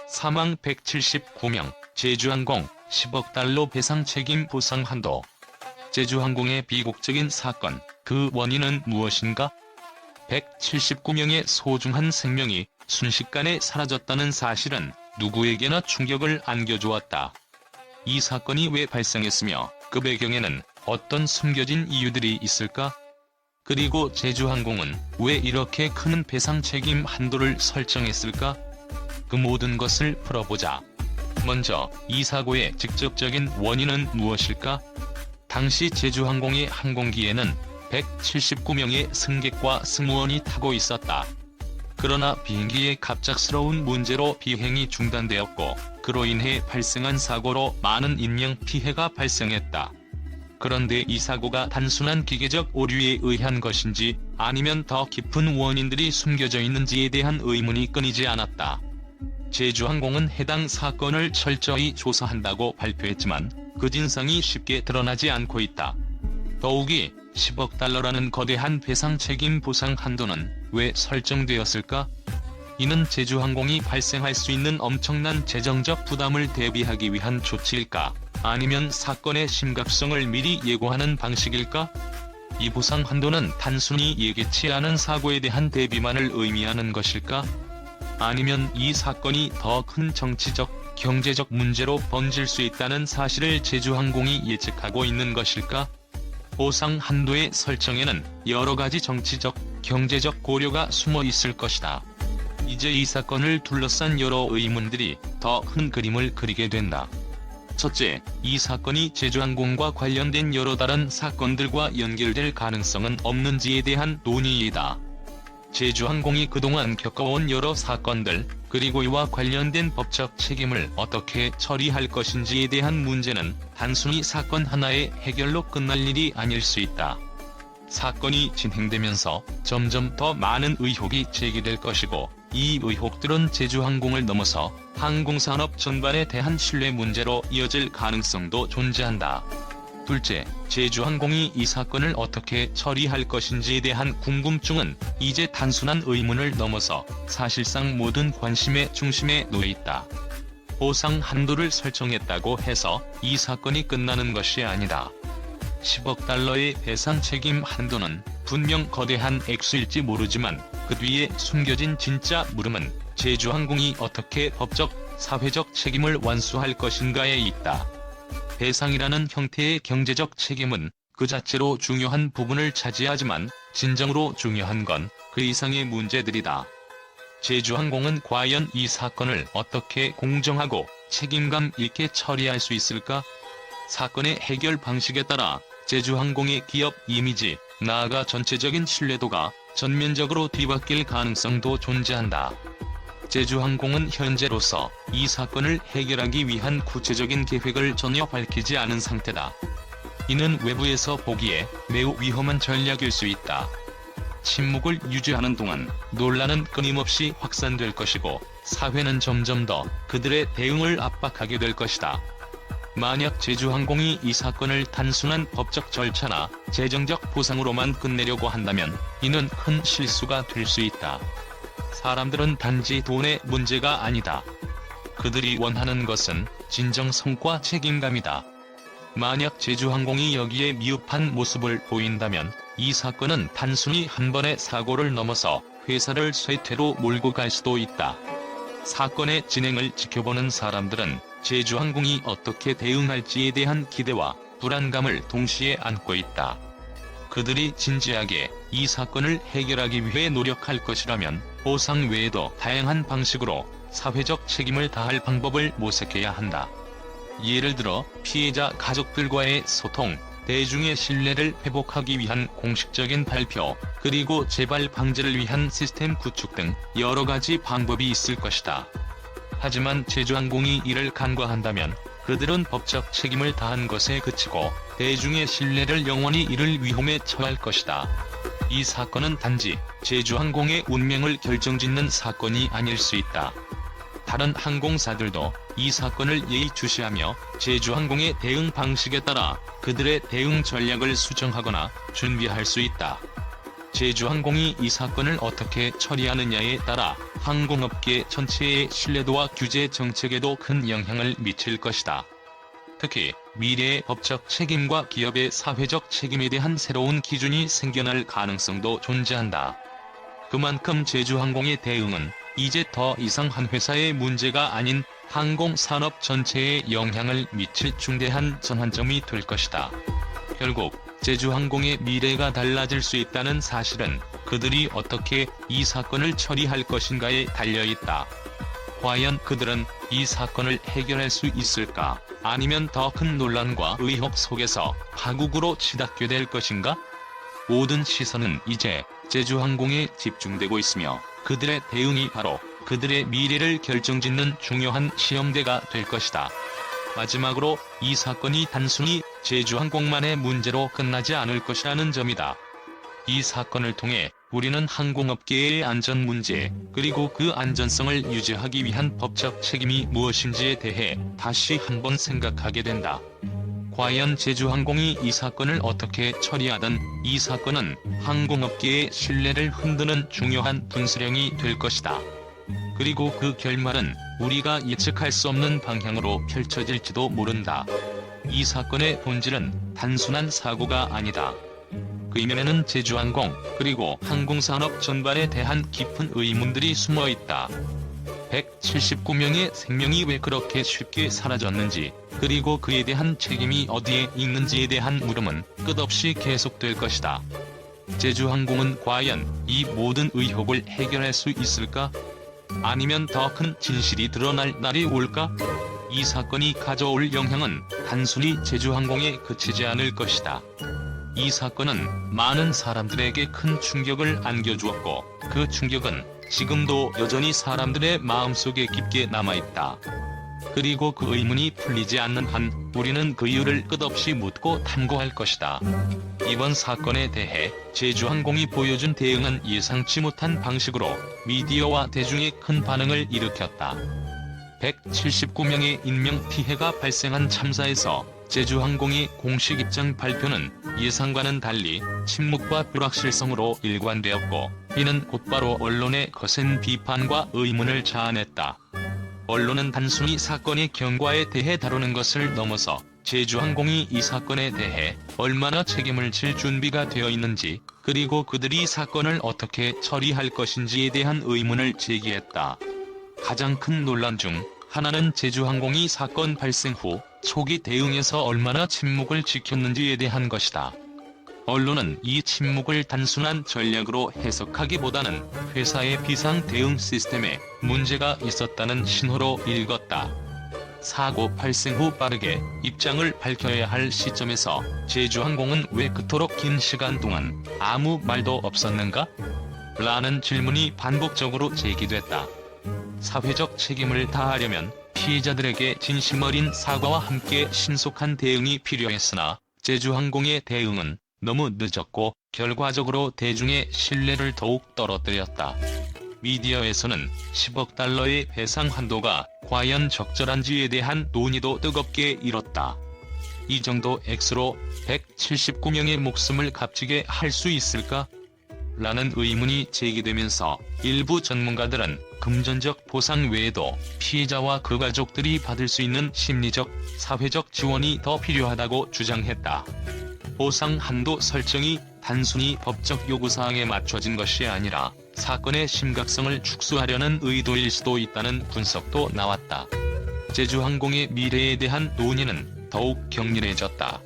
사망 179명, 제주항공 10억 달러 배상 책임 보상 한도. 제주항공의 비극적인 사건, 그 원인은 무엇인가? 179명의 소중한 생명이 순식간에 사라졌다는 사실은 누구에게나 충격을 안겨주었다. 이 사건이 왜 발생했으며 그 배경에는 어떤 숨겨진 이유들이 있을까? 그리고 제주항공은 왜 이렇게 큰 배상 책임 한도를 설정했을까? 그 모든 것을 풀어보자. 먼저 이 사고의 직접적인 원인은 무엇일까? 당시 제주항공의 항공기에는 179명의 승객과 승무원이 타고 있었다. 그러나 비행기의 갑작스러운 문제로 비행이 중단되었고, 그로 인해 발생한 사고로 많은 인명 피해가 발생했다. 그런데 이 사고가 단순한 기계적 오류에 의한 것인지 아니면 더 깊은 원인들이 숨겨져 있는지에 대한 의문이 끊이지 않았다. 제주항공은 해당 사건을 철저히 조사한다고 발표했지만 그 진상이 쉽게 드러나지 않고 있다. 더욱이 10억 달러라는 거대한 배상 책임 보상 한도는 왜 설정되었을까? 이는 제주항공이 발생할 수 있는 엄청난 재정적 부담을 대비하기 위한 조치일까? 아니면 사건의 심각성을 미리 예고하는 방식일까? 이 보상 한도는 단순히 예기치 않은 사고에 대한 대비만을 의미하는 것일까? 아니면 이 사건이 더 큰 정치적, 경제적 문제로 번질 수 있다는 사실을 제주항공이 예측하고 있는 것일까? 보상 한도의 설정에는 여러 가지 정치적, 경제적 고려가 숨어 있을 것이다. 이제 이 사건을 둘러싼 여러 의문들이 더 큰 그림을 그리게 된다. 첫째, 이 사건이 제주항공과 관련된 여러 다른 사건들과 연결될 가능성은 없는지에 대한 논의이다. 제주항공이 그동안 겪어온 여러 사건들, 그리고 이와 관련된 법적 책임을 어떻게 처리할 것인지에 대한 문제는 단순히 사건 하나의 해결로 끝날 일이 아닐 수 있다. 사건이 진행되면서 점점 더 많은 의혹이 제기될 것이고, 이 의혹들은 제주항공을 넘어서 항공산업 전반에 대한 신뢰 문제로 이어질 가능성도 존재한다. 둘째, 제주항공이 이 사건을 어떻게 처리할 것인지에 대한 궁금증은 이제 단순한 의문을 넘어서 사실상 모든 관심의 중심에 놓여 있다. 보상 한도를 설정했다고 해서 이 사건이 끝나는 것이 아니다. 10억 달러의 배상 책임 한도는 분명 거대한 액수일지 모르지만 그 뒤에 숨겨진 진짜 물음은 제주항공이 어떻게 법적, 사회적 책임을 완수할 것인가에 있다. 배상이라는 형태의 경제적 책임은 그 자체로 중요한 부분을 차지하지만 진정으로 중요한 건 그 이상의 문제들이다. 제주항공은 과연 이 사건을 어떻게 공정하고 책임감 있게 처리할 수 있을까? 사건의 해결 방식에 따라 제주항공의 기업 이미지, 나아가 전체적인 신뢰도가 전면적으로 뒤바뀔 가능성도 존재한다. 제주항공은 현재로서 이 사건을 해결하기 위한 구체적인 계획을 전혀 밝히지 않은 상태다. 이는 외부에서 보기에 매우 위험한 전략일 수 있다. 침묵을 유지하는 동안 논란은 끊임없이 확산될 것이고, 사회는 점점 더 그들의 대응을 압박하게 될 것이다. 만약 제주항공이 이 사건을 단순한 법적 절차나 재정적 보상으로만 끝내려고 한다면 이는 큰 실수가 될 수 있다. 사람들은 단지 돈의 문제가 아니다. 그들이 원하는 것은 진정성과 책임감이다. 만약 제주항공이 여기에 미흡한 모습을 보인다면 이 사건은 단순히 한 번의 사고를 넘어서 회사를 쇠퇴로 몰고 갈 수도 있다. 사건의 진행을 지켜보는 사람들은 제주항공이 어떻게 대응할지에 대한 기대와 불안감을 동시에 안고 있다. 그들이 진지하게 이 사건을 해결하기 위해 노력할 것이라면 보상 외에도 다양한 방식으로 사회적 책임을 다할 방법을 모색해야 한다. 예를 들어 피해자 가족들과의 소통, 대중의 신뢰를 회복하기 위한 공식적인 발표, 그리고 재발 방지를 위한 시스템 구축 등 여러 가지 방법이 있을 것이다. 하지만 제주항공이 이를 간과한다면 그들은 법적 책임을 다한 것에 그치고 대중의 신뢰를 영원히 잃을 위험에 처할 것이다. 이 사건은 단지 제주항공의 운명을 결정짓는 사건이 아닐 수 있다. 다른 항공사들도 이 사건을 예의주시하며 제주항공의 대응 방식에 따라 그들의 대응 전략을 수정하거나 준비할 수 있다. 제주항공이 이 사건을 어떻게 처리하느냐에 따라 항공업계 전체의 신뢰도와 규제 정책에도 큰 영향을 미칠 것이다. 특히 미래의 법적 책임과 기업의 사회적 책임에 대한 새로운 기준이 생겨날 가능성도 존재한다. 그만큼 제주항공의 대응은 이제 더 이상 한 회사의 문제가 아닌 항공산업 전체에 영향을 미칠 중대한 전환점이 될 것이다. 결국 제주항공의 미래가 달라질 수 있다는 사실은 그들이 어떻게 이 사건을 처리할 것인가에 달려있다. 과연 그들은 이 사건을 해결할 수 있을까? 아니면 더 큰 논란과 의혹 속에서 파국으로 치닫게 될 것인가? 모든 시선은 이제 제주항공에 집중되고 있으며 그들의 대응이 바로 그들의 미래를 결정짓는 중요한 시험대가 될 것이다. 마지막으로 이 사건이 단순히 제주항공만의 문제로 끝나지 않을 것이라는 점이다. 이 사건을 통해 우리는 항공업계의 안전 문제, 그리고 그 안전성을 유지하기 위한 법적 책임이 무엇인지에 대해 다시 한번 생각하게 된다. 과연 제주항공이 이 사건을 어떻게 처리하든 이 사건은 항공업계의 신뢰를 흔드는 중요한 분수령이 될 것이다. 그리고 그 결말은 우리가 예측할 수 없는 방향으로 펼쳐질지도 모른다. 이 사건의 본질은 단순한 사고가 아니다. 그 이면에는 제주항공, 그리고 항공산업 전반에 대한 깊은 의문들이 숨어있다. 179명의 생명이 왜 그렇게 쉽게 사라졌는지, 그리고 그에 대한 책임이 어디에 있는지에 대한 물음은 끝없이 계속될 것이다. 제주항공은 과연 이 모든 의혹을 해결할 수 있을까? 아니면 더 큰 진실이 드러날 날이 올까? 이 사건이 가져올 영향은 단순히 제주항공에 그치지 않을 것이다. 이 사건은 많은 사람들에게 큰 충격을 안겨주었고, 그 충격은 지금도 여전히 사람들의 마음속에 깊게 남아있다. 그리고 그 의문이 풀리지 않는 한 우리는 그 이유를 끝없이 묻고 탐구할 것이다. 이번 사건에 대해 제주항공이 보여준 대응은 예상치 못한 방식으로 미디어와 대중의 큰 반응을 일으켰다. 179명의 인명피해가 발생한 참사에서 제주항공의 공식 입장 발표는 예상과는 달리 침묵과 불확실성으로 일관되었고, 이는 곧바로 언론의 거센 비판과 의문을 자아냈다. 언론은 단순히 사건의 경과에 대해 다루는 것을 넘어서 제주항공이 이 사건에 대해 얼마나 책임을 질 준비가 되어 있는지, 그리고 그들이 사건을 어떻게 처리할 것인지에 대한 의문을 제기했다. 가장 큰 논란 중 하나는 제주항공이 사건 발생 후 초기 대응에서 얼마나 침묵을 지켰는지에 대한 것이다. 언론은 이 침묵을 단순한 전략으로 해석하기보다는 회사의 비상 대응 시스템에 문제가 있었다는 신호로 읽었다. 사고 발생 후 빠르게 입장을 밝혀야 할 시점에서 제주항공은 왜 그토록 긴 시간 동안 아무 말도 없었는가? 라는 질문이 반복적으로 제기됐다. 사회적 책임을 다하려면 피해자들에게 진심 어린 사과와 함께 신속한 대응이 필요했으나 제주항공의 대응은 너무 늦었고 결과적으로 대중의 신뢰를 더욱 떨어뜨렸다. 미디어에서는 10억 달러의 배상 한도가 과연 적절한지에 대한 논의도 뜨겁게 일었다. 이 정도 액수로 179명의 목숨을 값지게 할 수 있을까? 라는 의문이 제기되면서 일부 전문가들은 금전적 보상 외에도 피해자와 그 가족들이 받을 수 있는 심리적, 사회적 지원이 더 필요하다고 주장했다. 보상 한도 설정이 단순히 법적 요구사항에 맞춰진 것이 아니라 사건의 심각성을 축소하려는 의도일 수도 있다는 분석도 나왔다. 제주항공의 미래에 대한 논의는 더욱 격렬해졌다.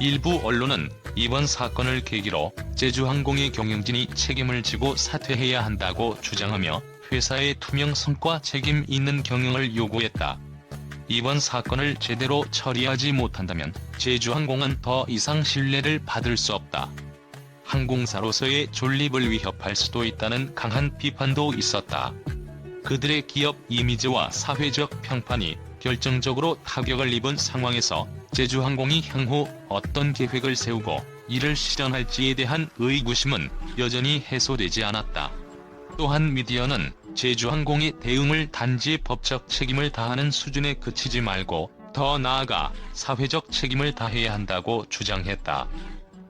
일부 언론은 이번 사건을 계기로 제주항공의 경영진이 책임을 지고 사퇴해야 한다고 주장하며 회사의 투명성과 책임 있는 경영을 요구했다. 이번 사건을 제대로 처리하지 못한다면 제주항공은 더 이상 신뢰를 받을 수 없다. 항공사로서의 존립을 위협할 수도 있다는 강한 비판도 있었다. 그들의 기업 이미지와 사회적 평판이 결정적으로 타격을 입은 상황에서 제주항공이 향후 어떤 계획을 세우고 이를 실현할지에 대한 의구심은 여전히 해소되지 않았다. 또한 미디어는 제주항공의 대응을 단지 법적 책임을 다하는 수준에 그치지 말고 더 나아가 사회적 책임을 다해야 한다고 주장했다.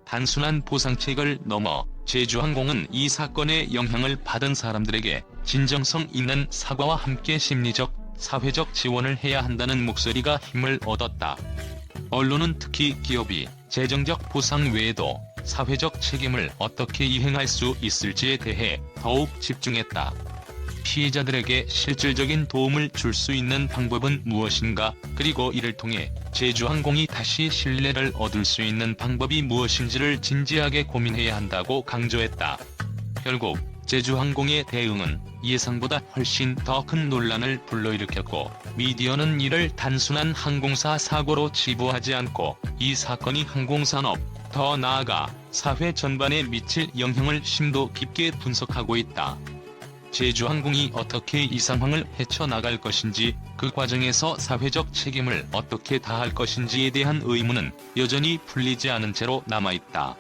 단순한 보상책을 넘어 제주항공은 이 사건의 영향을 받은 사람들에게 진정성 있는 사과와 함께 심리적, 사회적 지원을 해야 한다는 목소리가 힘을 얻었다. 언론은 특히 기업이 재정적 보상 외에도 사회적 책임을 어떻게 이행할 수 있을지에 대해 더욱 집중했다. 피해자들에게 실질적인 도움을 줄 수 있는 방법은 무엇인가, 그리고 이를 통해 제주항공이 다시 신뢰를 얻을 수 있는 방법이 무엇인지를 진지하게 고민해야 한다고 강조했다. 결국 제주항공의 대응은 예상보다 훨씬 더 큰 논란을 불러일으켰고, 미디어는 이를 단순한 항공사 사고로 치부하지 않고 이 사건이 항공산업, 더 나아가 사회 전반에 미칠 영향을 심도 깊게 분석하고 있다. 제주항공이 어떻게 이 상황을 헤쳐나갈 것인지, 그 과정에서 사회적 책임을 어떻게 다할 것인지에 대한 의문은 여전히 풀리지 않은 채로 남아있다.